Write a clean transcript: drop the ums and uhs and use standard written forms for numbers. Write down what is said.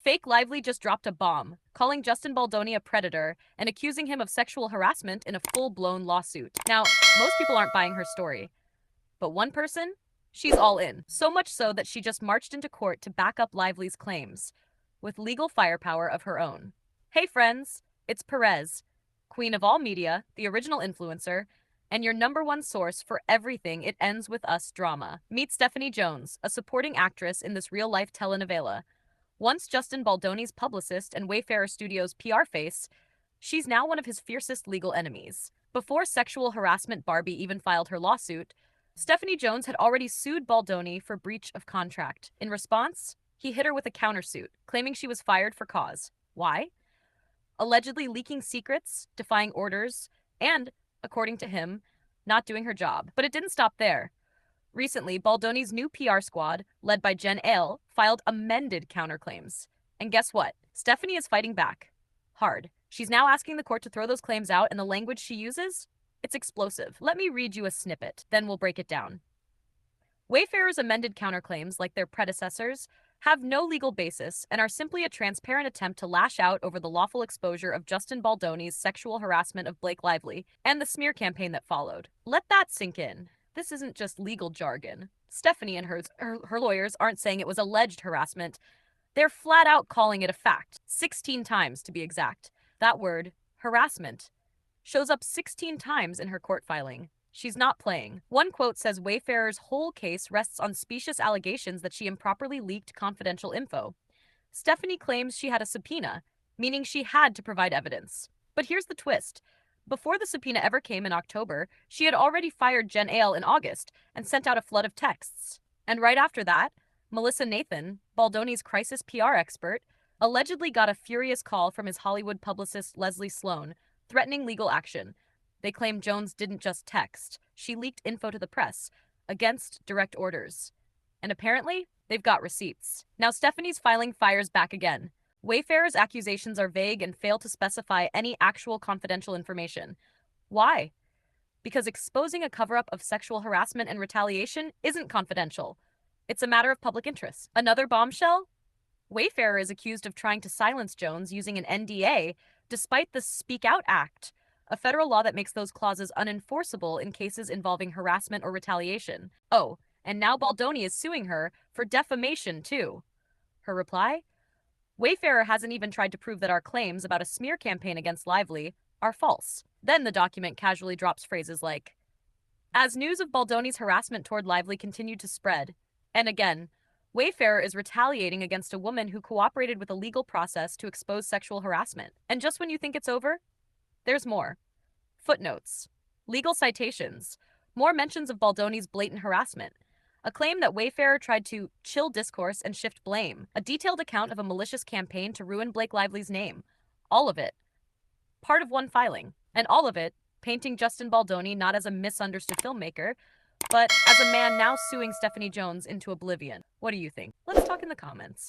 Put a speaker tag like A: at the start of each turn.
A: Fake Lively just dropped a bomb, calling Justin Baldoni a predator and accusing him of sexual harassment in a full-blown lawsuit. Now, most people aren't buying her story, but one person? She's all in. So much so that she just marched into court to back up Lively's claims, with legal firepower of her own. Hey friends, it's Perez, queen of all media, the original influencer, and your #1 source for everything It Ends With Us drama. Meet Stephanie Jones, a supporting actress in this real-life telenovela. Once Justin Baldoni's publicist and Wayfarer Studios' PR face, she's now one of his fiercest legal enemies. Before sexual harassment Barbie even filed her lawsuit, Stephanie Jones had already sued Baldoni for breach of contract. In response, he hit her with a countersuit, claiming she was fired for cause. Why? Allegedly leaking secrets, defying orders, and, according to him, not doing her job. But it didn't stop there. Recently, Baldoni's new PR squad, led by Jen Ale, filed amended counterclaims. And guess what? Stephanie is fighting back. Hard. She's now asking the court to throw those claims out, and the language she uses? It's explosive. Let me read you a snippet, then we'll break it down. Wayfarer's amended counterclaims, like their predecessors, have no legal basis and are simply a transparent attempt to lash out over the lawful exposure of Justin Baldoni's sexual harassment of Blake Lively and the smear campaign that followed. Let that sink in. This isn't just legal jargon. Stephanie and her lawyers aren't saying it was alleged harassment. They're flat out calling it a fact, 16 times to be exact. That word, harassment, shows up 16 times in her court filing. She's not playing. One quote says Wayfarer's whole case rests on specious allegations that she improperly leaked confidential info. Stephanie claims she had a subpoena, meaning she had to provide evidence. But here's the twist. Before the subpoena ever came in October, she had already fired Jen Ale in August and sent out a flood of texts. And right after that, Melissa Nathan, Baldoni's crisis PR expert, allegedly got a furious call from his Hollywood publicist Leslie Sloan, threatening legal action. They claim Jones didn't just text. She leaked info to the press, against direct orders. And apparently, they've got receipts. Now Stephanie's filing fires back again. Wayfarer's accusations are vague and fail to specify any actual confidential information. Why? Because exposing a cover-up of sexual harassment and retaliation isn't confidential. It's a matter of public interest. Another bombshell? Wayfarer is accused of trying to silence Jones using an NDA, despite the Speak Out Act, a federal law that makes those clauses unenforceable in cases involving harassment or retaliation. Oh, and now Baldoni is suing her for defamation, too. Her reply? Wayfarer hasn't even tried to prove that our claims about a smear campaign against Lively are false. Then the document casually drops phrases like, as news of Baldoni's harassment toward Lively continued to spread, and again, Wayfarer is retaliating against a woman who cooperated with a legal process to expose sexual harassment. And just when you think it's over, there's more. Footnotes, legal citations, more mentions of Baldoni's blatant harassment, a claim that Wayfarer tried to chill discourse and shift blame, a detailed account of a malicious campaign to ruin Blake Lively's name. All of it. Part of one filing. And all of it painting Justin Baldoni not as a misunderstood filmmaker, but as a man now suing Stephanie Jones into oblivion. What do you think? Let's talk in the comments.